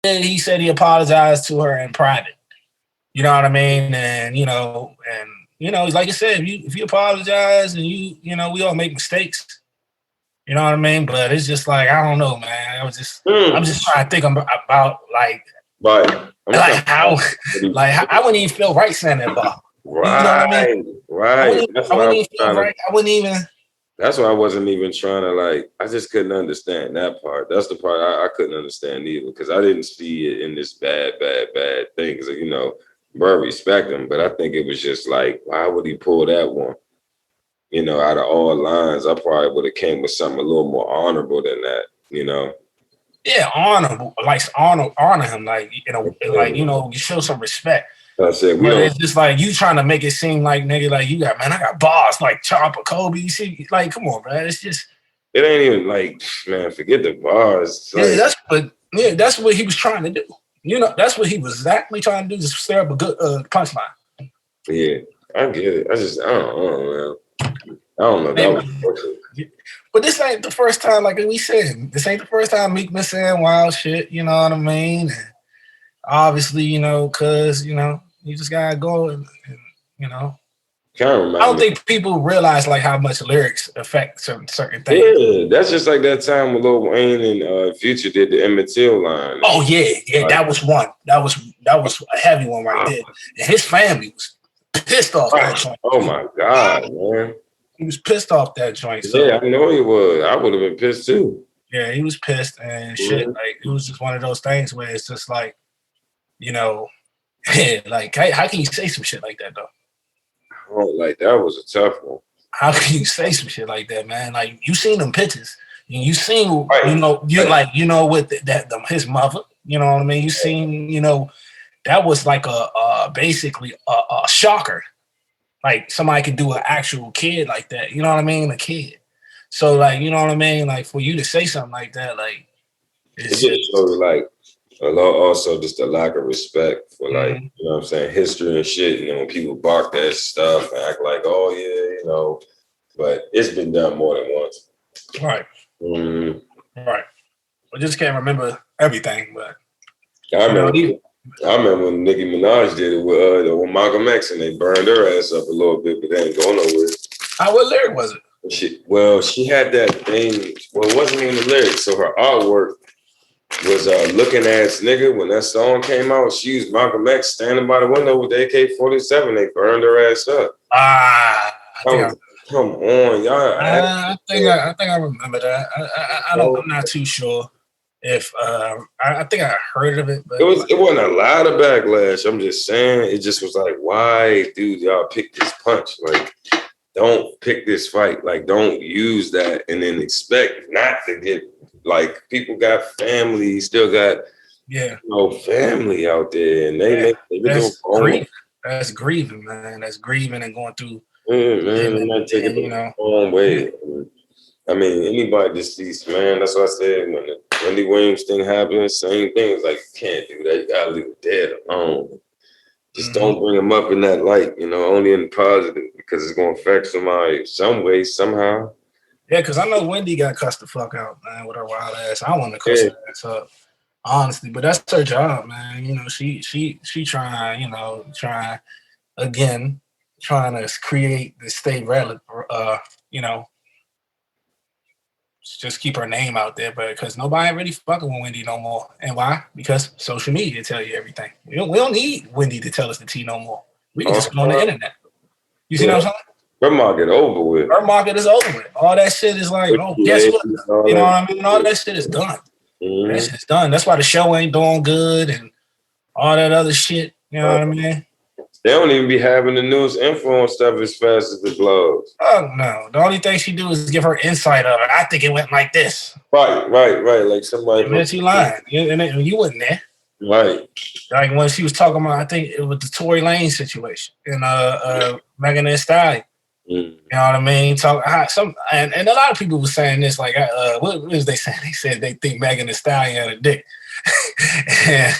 he said he apologized to her in private. You know what I mean? And like I said, if you apologize and we all make mistakes. You know what I mean? But it's just like I don't know, man. I'm just trying to think about like how I wouldn't even feel right saying that bar. Right, you know what I mean? Right. I wouldn't even feel right. I wouldn't even. That's why I wasn't even trying to I just couldn't understand that part. That's the part I couldn't understand either because I didn't see it in this bad thing. Because, bro, respect him. But I think it was just like, why would he pull that one? Out of all lines, I probably would have came with something a little more honorable than that, Yeah, honorable, honor him, you show some respect. I said, it's just like you trying to make it seem like nigga, like you got, man, I got bars like Chopper, Kobe. You see, like, come on, man. It's just it ain't even like, man, forget the bars. That's what he was trying to do. That's what he was exactly trying to do, just stir up a good punchline. Yeah, I get it. I don't know, man. I don't know. That was but this ain't the first time, like we said, this ain't the first time Meek been saying wild shit, you know what I mean? And obviously, cause you just gotta go and I don't think people realize like how much lyrics affect certain things. Yeah, that's just like that time when Lil Wayne and Future did the Emmett Till line. Oh yeah, that was one. That was a heavy one right there. And his family was pissed off that joint. Oh my God, man. He was pissed off that joint. So, yeah, I know he was. I would have been pissed too. Yeah, he was pissed and shit. Like it was just one of those things where it's just like, like how can you say some shit like that though? Oh, like that was a tough one. How can you say some shit like that, man? Like you seen them pictures, and you seen, with his mother. You know what I mean? You seen, that was like basically a shocker. Like somebody could do an actual kid like that. You know what I mean? A kid. So like, you know what I mean? Like for you to say something like that, like it's just sort of like also just a lack of respect for like, you know what I'm saying, history and shit. When people bark that stuff and act like, oh yeah, but it's been done more than once. Right. Right. I just can't remember everything, but I remember when Nicki Minaj did it with Malcolm X and they burned her ass up a little bit, but they ain't going nowhere. What lyric was it? She had that thing. Well, it wasn't even the lyrics. So her artwork was Looking Ass Nigga. When that song came out, she used Malcolm X standing by the window with the AK-47. They burned her ass up. Come on, y'all. I think I remember that. I'm not too sure if I think I heard of it, but it wasn't a lot of backlash. I'm just saying, it just was like, why, dude, y'all pick this punch? Like, don't pick this fight. Like, don't use that and then expect not to get. Like, people got family, still got family out there, and that's grieving, man. That's grieving and going through. Yeah, man, I'm not taking it the wrong way. I mean, anybody deceased, man. That's what I said when the Wendy Williams thing happened. Same thing. It's like, you can't do that. You gotta leave it dead alone. Just don't bring them up in that light. Only in the positive because it's gonna affect somebody some way somehow. Yeah, because I know Wendy got cussed the fuck out, man, with her wild ass. I want to cuss her ass up, honestly, but that's her job, man. She trying again. Trying to create the state relevant, just keep her name out there, but because nobody really fucking with Wendy no more. And why? Because social media tell you everything. We don't need Wendy to tell us the tea no more. We can just go on the internet. You see what I'm saying? Her market over with. Her market is over with. All that shit is like, guess what? You know what I mean? All that shit is done. That shit's done. That's why the show ain't doing good and all that other shit. You know what I mean? They don't even be having the news info on stuff as fast as the blogs. Oh, no. The only thing she do is give her insight of it. I think it went like this. Right. Like somebody. And then she lying. And you wasn't there. Right. Like when she was talking about, I think it was the Tory Lane situation and Megan Thee Stallion. You know what I mean? And a lot of people were saying this, like, what was they saying? They said they think Megan Thee Stallion had a dick. and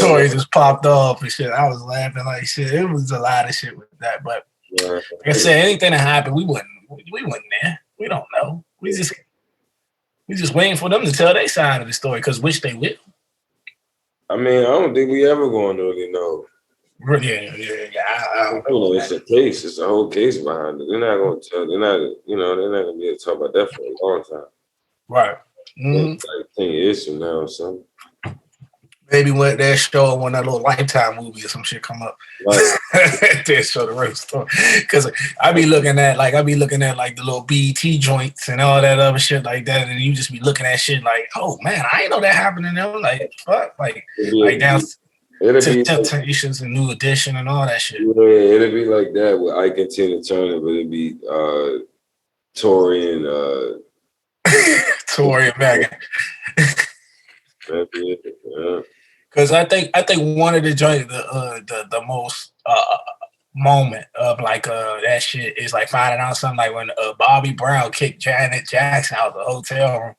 Tory just popped off and shit. I was laughing like shit. It was a lot of shit with that. But like I said, anything that happened, we wasn't there. We don't know. We just waiting for them to tell their side of the story, because which they will. I mean, I don't think we ever going to really know. Yeah. I don't know. It's a case. It's a whole case behind it. They're not going to tell. They're not going to be able to talk about that for a long time. Right. Mm-hmm. Like 10 years from now or something. Maybe when that show, when that little Lifetime movie or some shit come up, right. They show the real story. Because I be looking at like the little BET joints and all that other shit like that, and you just be looking at shit like, oh man, I ain't know that happened in them. Like fuck, like down to Temptations and New Edition and all that shit. Yeah, it'd be like that with Ike and Tina Turner, but it'd be Tory and Tory and Megan. Yeah. Because I think one of the joints, the most moment of like that shit is like finding out something like when Bobby Brown kicked Janet Jackson out of the hotel room.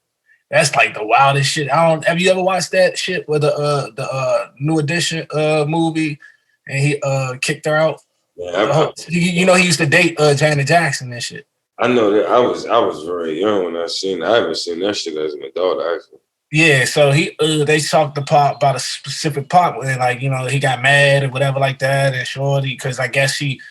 That's like the wildest shit. Have you ever watched that shit with the New Edition movie and he kicked her out? Yeah, he used to date Janet Jackson and shit. I know that. I was very young when I seen. I haven't seen that shit as an adult actually. Yeah, so they talked about a specific part where like he got mad or whatever like that, and shorty because I guess he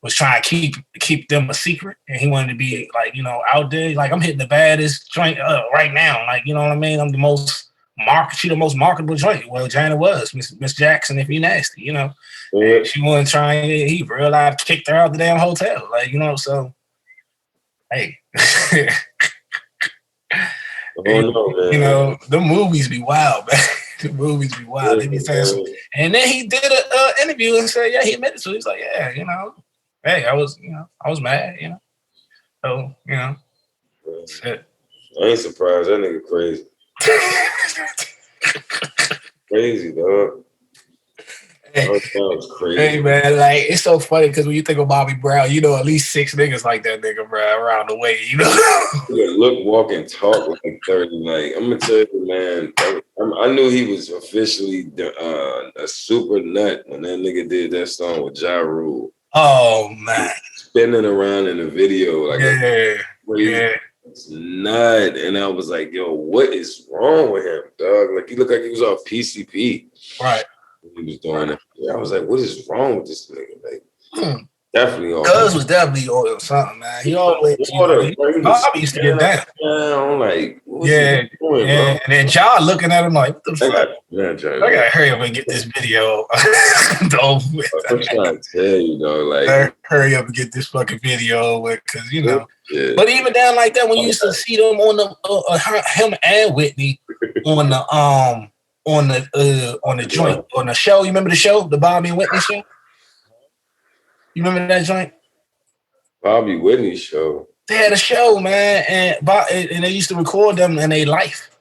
was trying to keep them a secret, and he wanted to be like out there like I'm hitting the baddest joint right now, like you know what I mean. I'm the most marketable joint. Well, Janet was Miss Jackson if he nasty, Yeah. And she wasn't trying. He realized kicked her out the damn hotel, like so. Hey. Oh, no, the movies be wild, man. The movies be wild. They be saying some, and then he did an interview and said, "Yeah, he admitted to it." He's like, "Yeah, hey, I was mad, so shit." I ain't surprised. That nigga crazy, crazy dog. Crazy. Hey man, like it's so funny because when you think of Bobby Brown, at least 6 niggas like that nigga, bro, around the way, Look, walk, and talk like 30. Like I'm gonna tell you, man. I knew he was officially a super nut when that nigga did that song with Ja Rule. Oh man, spinning around in the video like it's nut, and I was like, yo, what is wrong with him, dog? Like he looked like he was off PCP, right? He was doing it. I was like, what is wrong with this nigga? Like, definitely on. Cuz was definitely on something, man. He always Bobby used to get down. I'm like, doing, and then John looking at him like, what the fuck? I gotta hurry up and get this video I'm trying to tell you, though, like, hurry up and get this fucking video with, because Yeah. But even down like that, when you used to see them on the him and Whitney on the joint, on the show. You remember the show, the Bobby and Whitney show? You remember that joint? Bobby Whitney show. They had a show, man, and they used to record them in their life.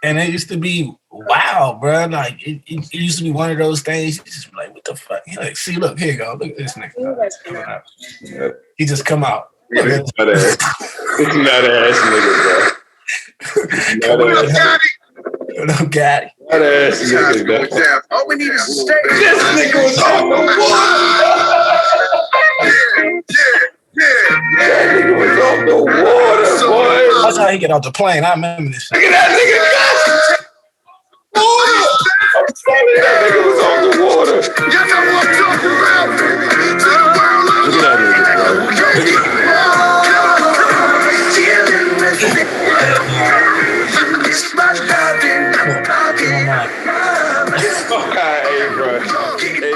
And it used to be wow, bro. Like it used to be one of those things. You just be like, what the fuck? You're like, see, look, here you go. Look at this nigga. He just come out. Look at this. It's not ass nigga, bro. No, got it. Not ass nigga, bro. All we need is a stage. This nigga was on the water. That nigga was on the water, boy. That's how he get off the plane. I remember this. Look at that nigga. I'm telling you, that nigga was on the water. You know what I'm talking about, baby. Look at that nigga, bro. Hey, bro. Hey,